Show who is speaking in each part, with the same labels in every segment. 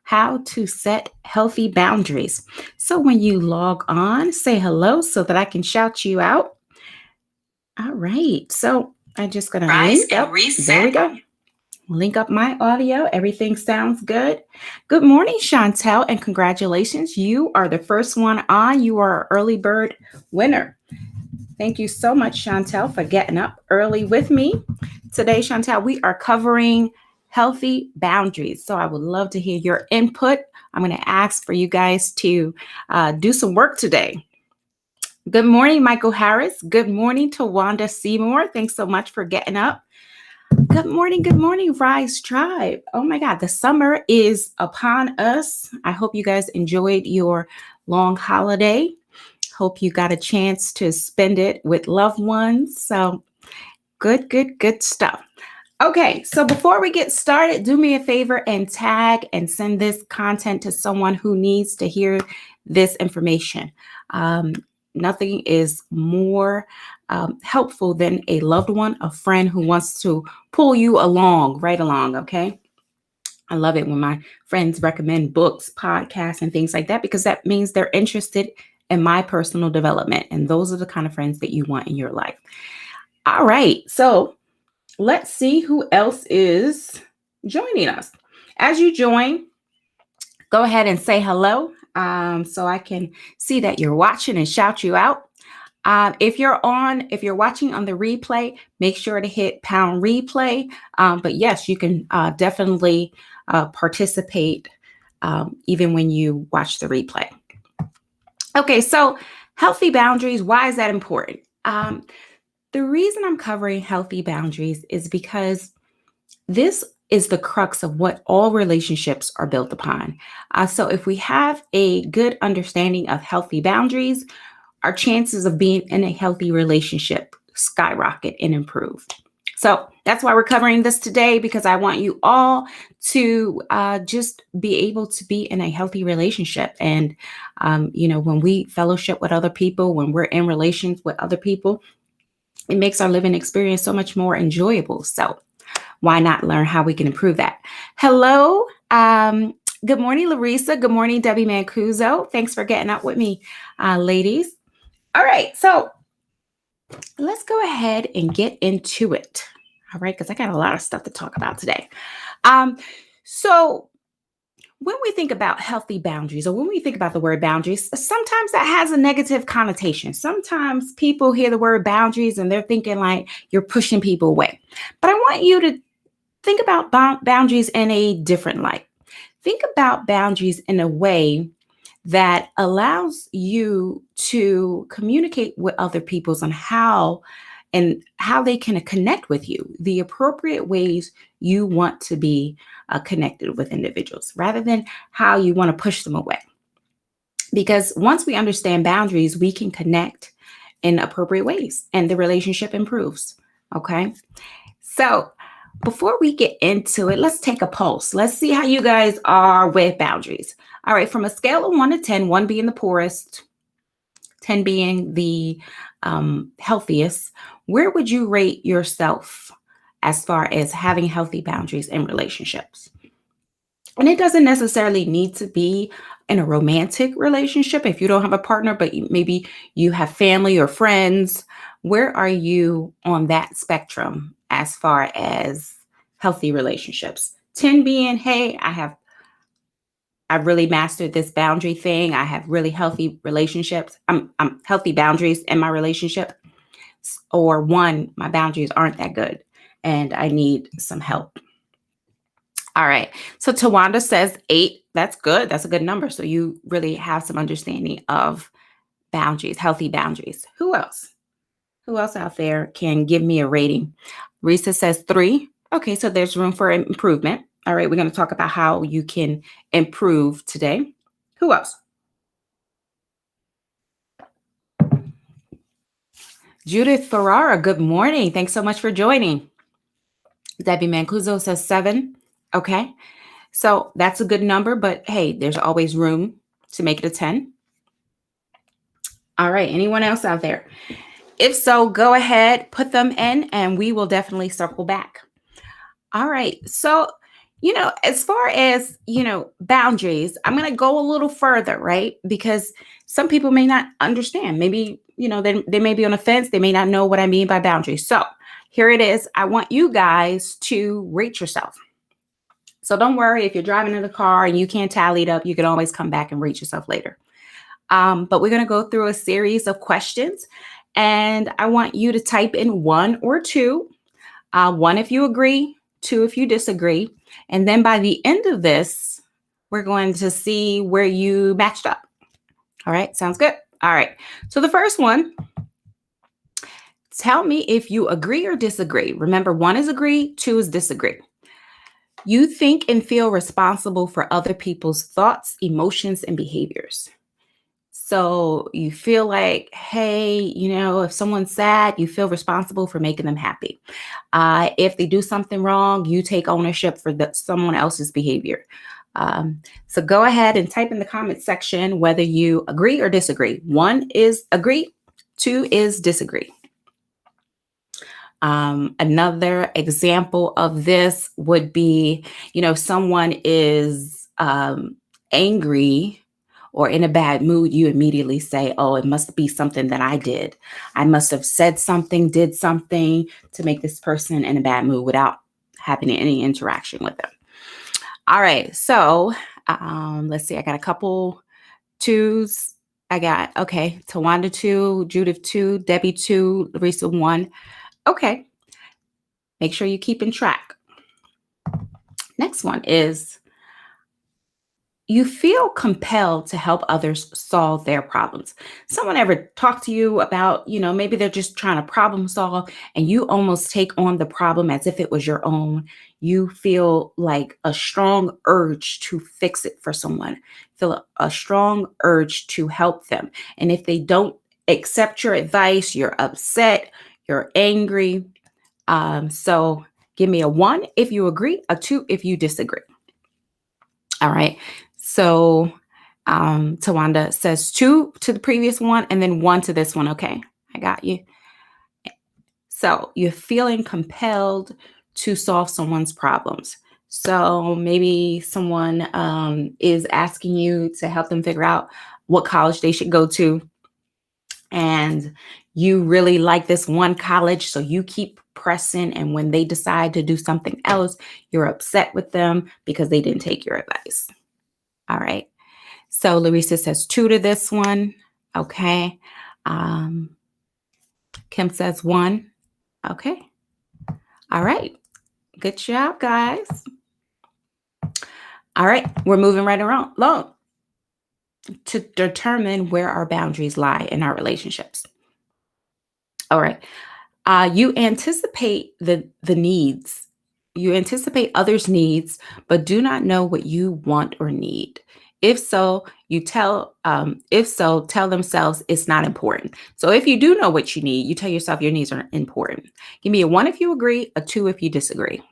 Speaker 1: how to set healthy boundaries. So when you log on, say hello so that I can shout you out. All right. So I'm just going to link up. There we go. Link up my audio. Everything sounds good. Good morning, Chantel, and congratulations. You are the first one on. You are our early bird winner. Thank you so much, Chantel, for getting up early with me. Today, Chantel, we are covering healthy boundaries. So I would love to hear your input. I'm going to ask for you guys to do some work today. Good morning, Michael Harris. Good morning to Wanda Seymour. Thanks so much for getting up. Good morning, Rise Tribe. Oh my God, the summer is upon us. I hope you guys enjoyed your long holiday. Hope you got a chance to spend it with loved ones. So good stuff. Okay, so before we get started, do me a favor and tag and send this content to someone who needs to hear this information. Nothing is more helpful than a loved one, a friend who wants to pull you along, right along, okay? I love it when my friends recommend books, podcasts, and things like that, because that means they're interested in my personal development. And those are the kind of friends that you want in your life. All right, so let's see who else is joining us. As you join, go ahead and say hello so I can see that you're watching and shout you out. If you're watching on the replay, make sure to hit pound replay. But yes, you can definitely participate even when you watch the replay. Okay, so healthy boundaries, why is that important? The reason I'm covering healthy boundaries is because this is the crux of what all relationships are built upon. So if we have a good understanding of healthy boundaries, our chances of being in a healthy relationship skyrocket and improve. So that's why we're covering this today, because I want you all to just be able to be in a healthy relationship. And, when we fellowship with other people, when we're in relations with other people, it makes our living experience so much more enjoyable. So why not learn how we can improve that? Hello. Good morning, Larissa. Good morning, Debbie Mancuso. Thanks for getting up with me, ladies. All right. So let's go ahead and get into it. All right. Because I got a lot of stuff to talk about today. So when we think about healthy boundaries, or when we think about the word boundaries, sometimes that has a negative connotation. Sometimes people hear the word boundaries and they're thinking like you're pushing people away. But I want you to think about boundaries in a different light. Think about boundaries in a way that allows you to communicate with other people on how they can connect with you, the appropriate ways you want to be connected with individuals, rather than how you want to push them away. Because once we understand boundaries, we can connect in appropriate ways and the relationship improves. Okay. So before we get into it, let's take a pulse. Let's see how you guys are with boundaries. All right. From a scale of 1 to 10, 1 being the poorest, 10 being the healthiest, where would you rate yourself as far as having healthy boundaries in relationships? And it doesn't necessarily need to be in a romantic relationship if you don't have a partner, but maybe you have family or friends. Where are you on that spectrum as far as healthy relationships? 10 being, hey, I've really mastered this boundary thing. I have really healthy relationships. I'm healthy boundaries in my relationship. Or 1, my boundaries aren't that good and I need some help. All right. So Tawanda says 8. That's good. That's a good number. So you really have some understanding of boundaries, healthy boundaries. Who else? Who else out there can give me a rating? Risa says 3. Okay. So there's room for improvement. All right. We're going to talk about how you can improve today. Who else? Judith Ferrara, good morning. Thanks so much for joining. Debbie Mancuso says 7. Okay. So that's a good number, but hey, there's always room to make it a 10. All right. Anyone else out there? If so, go ahead, put them in, and we will definitely circle back. All right. So, as far as, boundaries, I'm going to go a little further, right? Because some people may not understand. Maybe, they may be on the fence. They may not know what I mean by boundaries. So here it is. I want you guys to rate yourself. So don't worry if you're driving in the car and you can't tally it up, you can always come back and rate yourself later. But we're going to go through a series of questions and I want you to type in one or two. One if you agree, two if you disagree. And then by the end of this, we're going to see where you matched up. All right, sounds good. All right, so the first one, tell me if you agree or disagree. Remember, one is agree, two is disagree. You think and feel responsible for other people's thoughts, emotions, and behaviors. So you feel like, hey, if someone's sad, you feel responsible for making them happy. If they do something wrong, you take ownership for someone else's behavior. So go ahead and type in the comment section whether you agree or disagree. One is agree, two is disagree. Another example of this would be, someone is angry or in a bad mood, you immediately say, oh, it must be something that I did. I must have said something, did something to make this person in a bad mood without having any interaction with them. All right. So let's see. I got a couple twos. I got, okay, Tawanda 2, Judith 2, Debbie 2, Larissa 1. Okay. Make sure you're keeping track. Next one is, you feel compelled to help others solve their problems. Someone ever talked to you about, maybe they're just trying to problem solve and you almost take on the problem as if it was your own. You feel like a strong urge to fix it for someone, feel a strong urge to help them. And if they don't accept your advice, you're upset, you're angry. So give me a 1 if you agree, a 2 if you disagree. All right. So Tawanda says 2 to the previous one and then 1 to this one. Okay, I got you. So you're feeling compelled to solve someone's problems. So maybe someone is asking you to help them figure out what college they should go to. And you really like this one college, so you keep pressing. And when they decide to do something else, you're upset with them because they didn't take your advice. All right. So Larissa says 2 to this one. Okay. Kim says 1. Okay. All right. Good job, guys. All right. We're moving right along to determine where our boundaries lie in our relationships. All right. You anticipate the needs. You anticipate others' needs, but do not know what you want or need. If so, tell themselves it's not important. So if you do know what you need, you tell yourself your needs are important. Give me a 1 if you agree, a 2 if you disagree.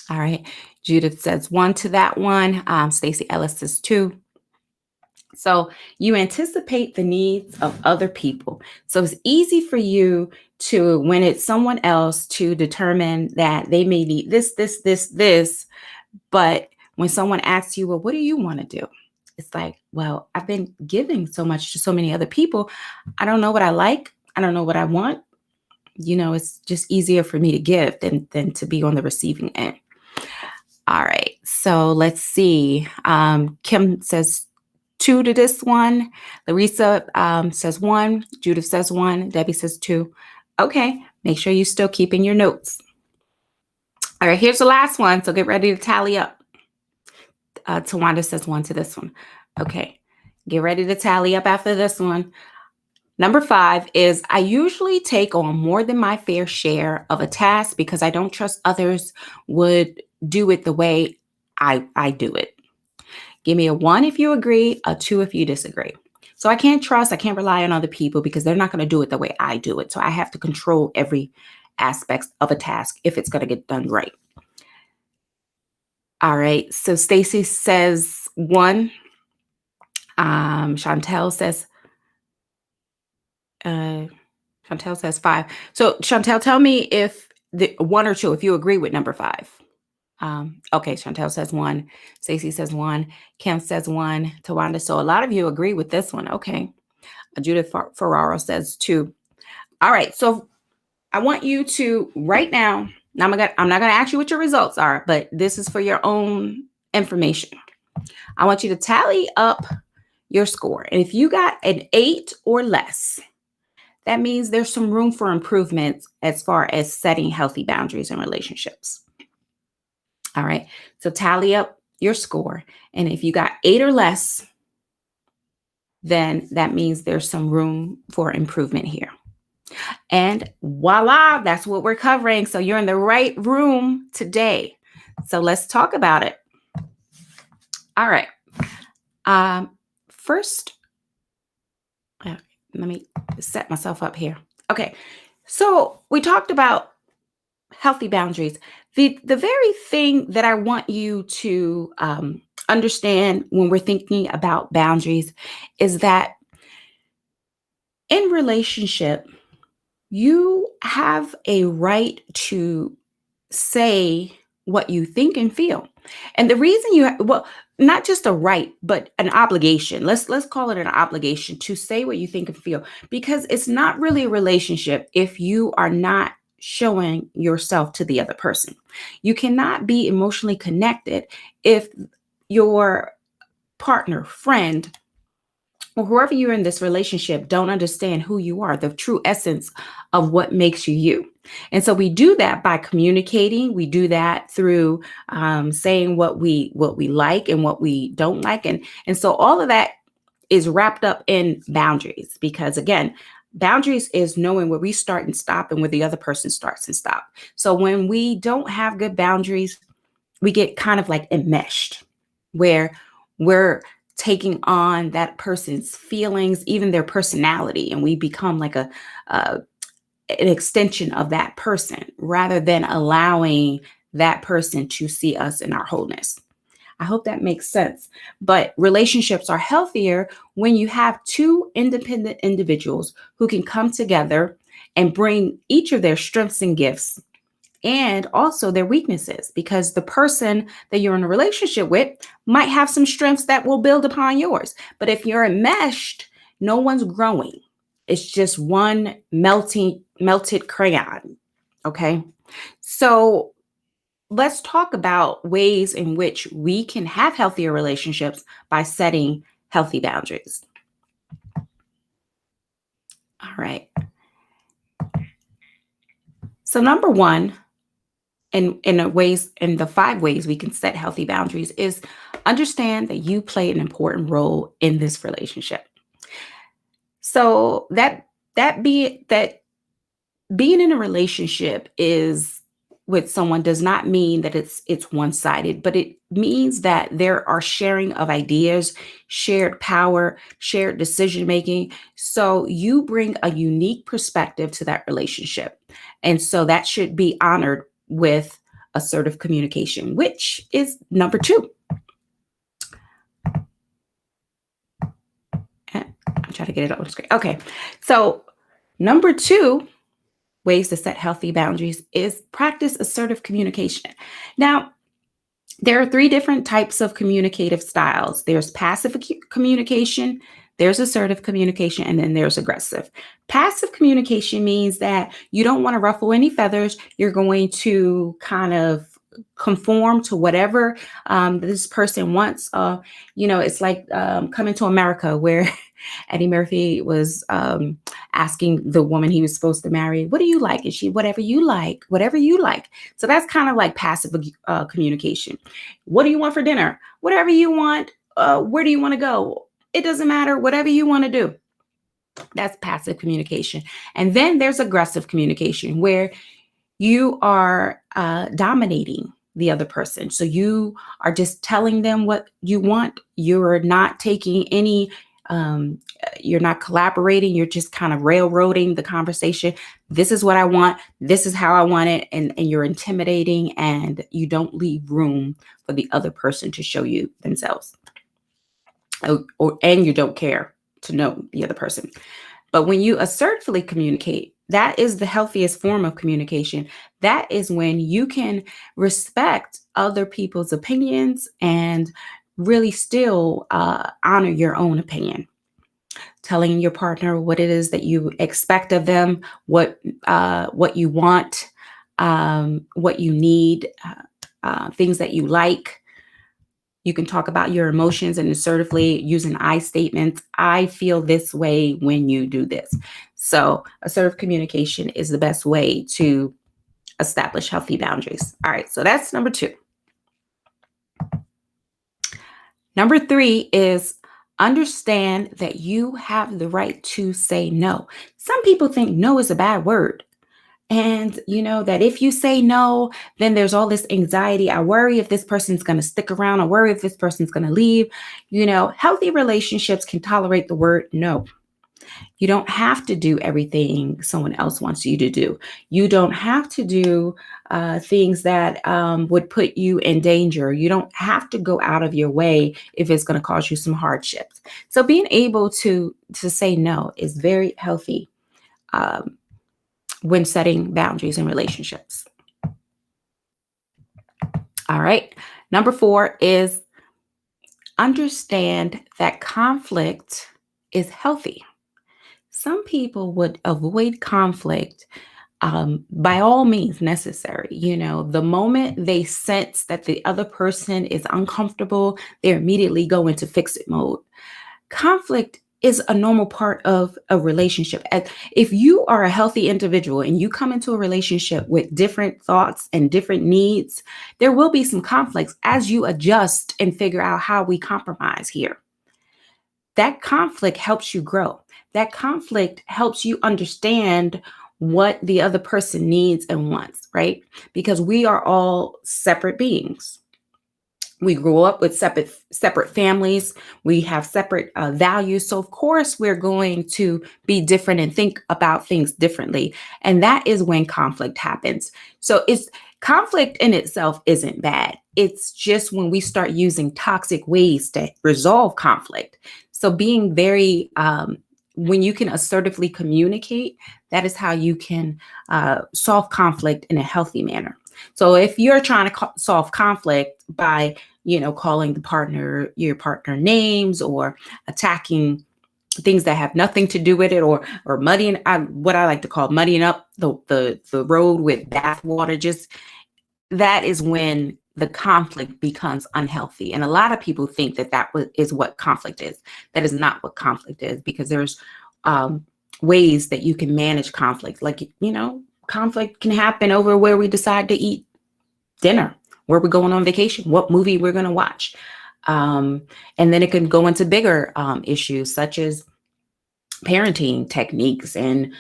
Speaker 1: All right. Judith says 1 to that one. Stacey Ellis says 2. So you anticipate the needs of other people. So it's easy for you to, when it's someone else, to determine that they may need this. But when someone asks you, well, what do you want to do? It's like, well, I've been giving so much to so many other people. I don't know what I like. I don't know what I want. It's just easier for me to give than to be on the receiving end. All right. So let's see. Kim says 2 to this one. Larissa says 1. Judith says 1. Debbie says 2. Okay. Make sure you're still keeping your notes. All right. Here's the last one. So get ready to tally up. Tawanda says 1 to this one. Okay. Get ready to tally up after this one. Number 5 is, I usually take on more than my fair share of a task because I don't trust others would do it the way I do it. Give me a 1 if you agree, a 2 if you disagree. So I can't rely on other people because they're not going to do it the way I do it. So I have to control every aspect of a task if it's going to get done right. All right. So Stacy says 1. Chantel says 5. So Chantel, tell me if the 1 or 2, if you agree with number 5. Okay, Chantel says one. Stacey says one. Kim says one. Tawanda. So a lot of you agree with this one. Okay. Judith Ferraro says two. All right. So I want you to right now. Now I'm not gonna ask you what your results are, but this is for your own information. I want you to tally up your score. And if you got an 8 or less, that means there's some room for improvement as far as setting healthy boundaries in relationships. All right. So tally up your score. And if you got 8 or less, then that means there's some room for improvement here. And voila, that's what we're covering. So you're in the right room today. So let's talk about it. All right. First, let me set myself up here. Okay. So we talked about healthy boundaries. The very thing that I want you to understand when we're thinking about boundaries is that in relationship, you have a right to say what you think and feel. And the reason well, not just a right, but an obligation. Let's call it an obligation to say what you think and feel, because it's not really a relationship if you are not showing yourself to the other person. You cannot be emotionally connected if your partner, friend, or whoever you're in this relationship don't understand who you are, the true essence of what makes you you. And so we do that by communicating. We do that through saying what we like and what we don't like, and so all of that is wrapped up in boundaries. Because again, boundaries is knowing where we start and stop and where the other person starts and stop. So when we don't have good boundaries, we get kind of like enmeshed, where we're taking on that person's feelings, even their personality, and we become like an extension of that person rather than allowing that person to see us in our wholeness. I hope that makes sense. But relationships are healthier when you have two independent individuals who can come together and bring each of their strengths and gifts and also their weaknesses, because the person that you're in a relationship with might have some strengths that will build upon yours. But if you're enmeshed, no one's growing. It's just one melted crayon. Okay. So let's talk about ways in which we can have healthier relationships by setting healthy boundaries. All right. So number one, in the 5 ways we can set healthy boundaries, is understand that you play an important role in this relationship. So that being in a relationship is with someone does not mean that it's one-sided, but it means that there are sharing of ideas, shared power, shared decision making. So you bring a unique perspective to that relationship. And so that should be honored with assertive communication, which is number 2. I'm trying to get it up on the screen. Okay. So number 2 ways to set healthy boundaries is practice assertive communication. Now, there are 3 different types of communicative styles. There's passive communication, there's assertive communication, and then there's aggressive. Passive communication means that you don't want to ruffle any feathers. You're going to kind of conform to whatever this person wants. It's like Coming to America, where Eddie Murphy was asking the woman he was supposed to marry, "What do you like?" And she, "Whatever you like, whatever you like." So that's kind of like passive communication. "What do you want for dinner?" "Whatever you want." "Where do you want to go?" "It doesn't matter. Whatever you want to do." That's passive communication. And then there's aggressive communication, where you are dominating the other person. So you are just telling them what you want. You're not taking any, you're not collaborating. You're just kind of railroading the conversation. "This is what I want. This is how I want it." And you're intimidating, and you don't leave room for the other person to show you themselves. And you don't care to know the other person. But when you assertively communicate, That is the healthiest form of communication. That is when you can respect other people's opinions and really still honor your own opinion. Telling your partner what it is that you expect of them, what you want, what you need, things that you like. You can talk about your emotions and assertively using I statements. I feel this way when you do this. So, assertive communication is the best way to establish healthy boundaries. All right, so that's number 2. Number 3 is understand that you have the right to say no. Some people think no is a bad word. And you know that if you say no, then there's all this anxiety. I worry if this person's going to stick around. I worry if this person's going to leave. Healthy relationships can tolerate the word no. You don't have to do everything someone else wants you to do. You don't have to do things that would put you in danger. You don't have to go out of your way if it's going to cause you some hardships. So being able to say no is very healthy when setting boundaries in relationships. All right. Number 4 is understand that conflict is healthy. Some people would avoid conflict by all means necessary. The moment they sense that the other person is uncomfortable, they immediately go into fix it mode. Conflict is a normal part of a relationship. If you are a healthy individual and you come into a relationship with different thoughts and different needs, there will be some conflicts as you adjust and figure out how we compromise here. That conflict helps you grow. That conflict helps you understand what the other person needs and wants, right? Because we are all separate beings. We grew up with separate families. We have separate values. So of course we're going to be different and think about things differently. And that is when conflict happens. So conflict in itself isn't bad. It's just when we start using toxic ways to resolve conflict. So being very, when you can assertively communicate, that is how you can solve conflict in a healthy manner. So if you're trying to solve conflict by, calling your partner names or attacking things that have nothing to do with it, or muddying, what I like to call muddying up the road with bath water, just that is when the conflict becomes unhealthy. And a lot of people think that is what conflict is. That is not what conflict is, because there's ways that you can manage conflict. Like, conflict can happen over where we decide to eat dinner, where we're going on vacation, what movie we're going to watch. And then it can go into bigger issues such as parenting techniques and,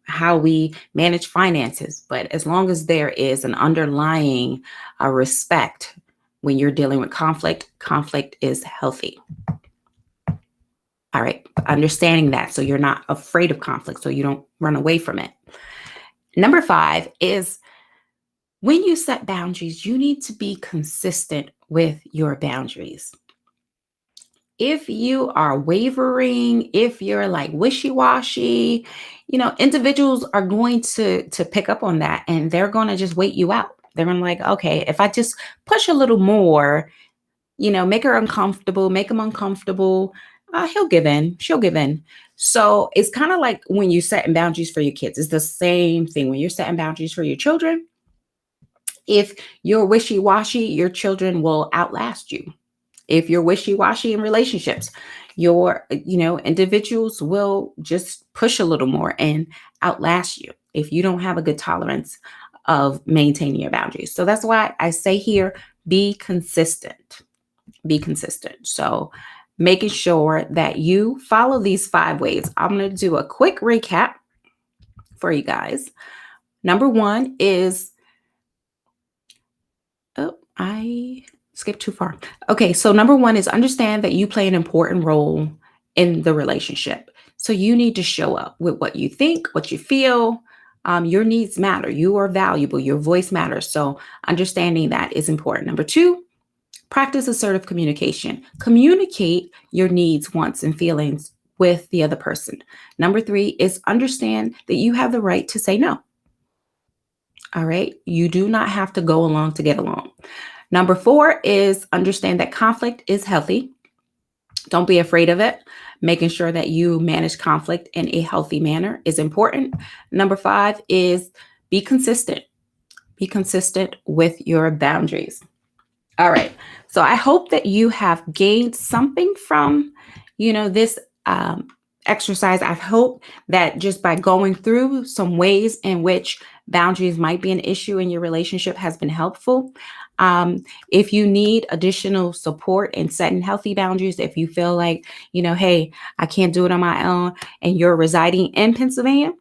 Speaker 1: how we manage finances. But as long as there is an underlying respect when you're dealing with conflict is healthy. All right, understanding that so you're not afraid of conflict, so you don't run away from it. Number 5 is when you set boundaries, you need to be consistent with your boundaries. If you are wavering, if you're like wishy-washy, individuals are going to pick up on that, and they're going to just wait you out. They're going to like, okay, if I just push a little more, make her uncomfortable, make him uncomfortable, he'll give in, she'll give in. So it's kind of like when you're setting boundaries for your kids. It's the same thing when you're setting boundaries for your children. If you're wishy-washy, your children will outlast you. If you're wishy-washy in relationships, your individuals will just push a little more and outlast you if you don't have a good tolerance of maintaining your boundaries. So that's why I say here, be consistent. Be consistent. So making sure that you follow these 5 ways. I'm going to do a quick recap for you guys. Number 1 is, I skipped too far. Okay, so number 1 is understand that you play an important role in the relationship. So you need to show up with what you think, what you feel. Your needs matter. You are valuable. Your voice matters. So understanding that is important. Number 2, practice assertive communication. Communicate your needs, wants, and feelings with the other person. Number 3 is understand that you have the right to say no. All right. You do not have to go along to get along. Number 4 is understand that conflict is healthy. Don't be afraid of it. Making sure that you manage conflict in a healthy manner is important. Number 5 is be consistent. Be consistent with your boundaries. All right. So I hope that you have gained something from, this um, exercise. I hope that just by going through some ways in which boundaries might be an issue in your relationship has been helpful. If you need additional support in setting healthy boundaries, if you feel like, hey, I can't do it on my own, and you're residing in Pennsylvania,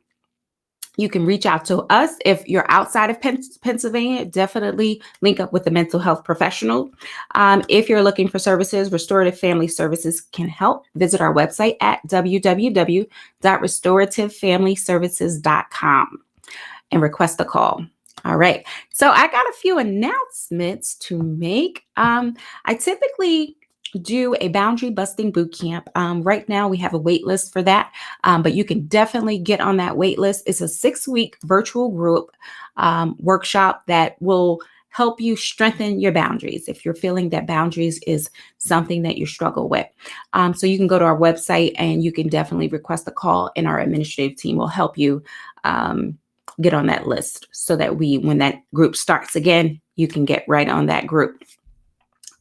Speaker 1: you can reach out to us. If you're outside of Pennsylvania, definitely link up with a mental health professional. If you're looking for services, Restorative Family Services can help. Visit our website at www.restorativefamilyservices.com and request a call. All right. So I got a few announcements to make. I typically do a boundary busting boot camp. Right now we have a wait list for that, but you can definitely get on that wait list. It's a 6-week virtual group workshop that will help you strengthen your boundaries if you're feeling that boundaries is something that you struggle with. So you can go to our website and you can definitely request a call, and our administrative team will help you get on that list so that when that group starts again, you can get right on that group.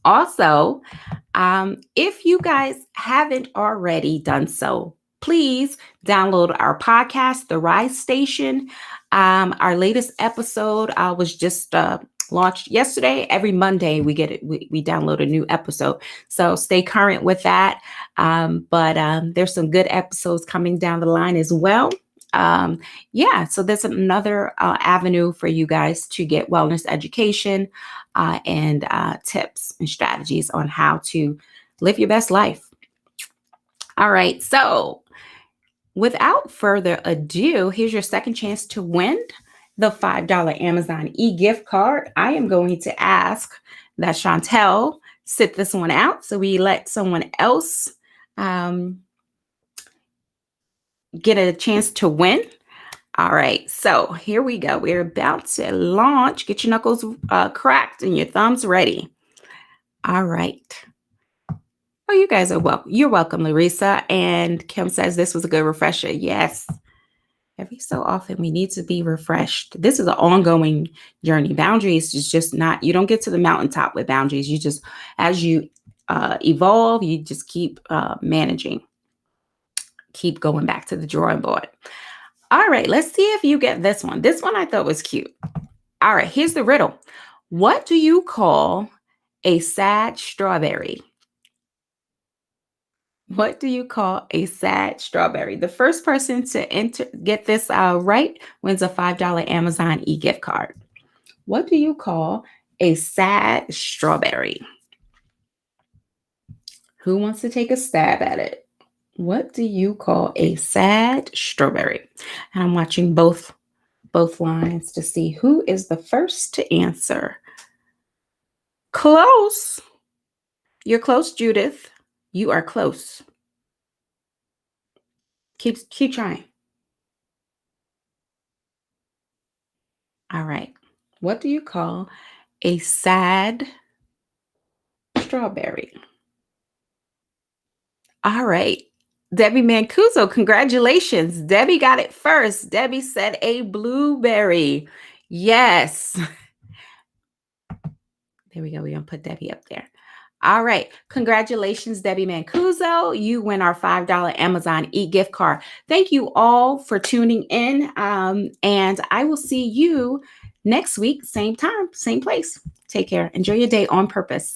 Speaker 1: Also, if you guys haven't already done so, please download our podcast, The Rise Station. Our latest episode was just launched yesterday. Every Monday we download a new episode. So stay current with that. But there's some good episodes coming down the line as well. So there's another avenue for you guys to get wellness education and tips and strategies on how to live your best life. All right. So without further ado, here's your second chance to win the $5 Amazon e-gift card. I am going to ask that Chantel sit this one out so we let someone else get a chance to win. All right, so here we go. We're about to launch. Get your knuckles cracked and your thumbs ready. All right. Oh, you guys are welcome. You're welcome, Larissa. And Kim says this was a good refresher. Yes. Every so often we need to be refreshed. This is an ongoing journey. Boundaries is just not, you don't get to the mountaintop with boundaries. You just, as you evolve, you just keep managing. Keep going back to the drawing board. All right, let's see if you get this one. This one I thought was cute. All right, here's the riddle. What do you call a sad strawberry? What do you call a sad strawberry? The first person to get this right wins a $5 Amazon e-gift card. What do you call a sad strawberry? Who wants to take a stab at it? What do you call a sad strawberry? And I'm watching both lines to see who is the first to answer. Close. You're close, Judith. You are close. Keep trying. All right. What do you call a sad strawberry? All right. Debbie Mancuso, congratulations. Debbie got it first. Debbie said a blueberry. Yes. There we go. We're going to put Debbie up there. All right. Congratulations, Debbie Mancuso. You win our $5 Amazon e-gift card. Thank you all for tuning in. And I will see you next week, same time, same place. Take care. Enjoy your day on purpose.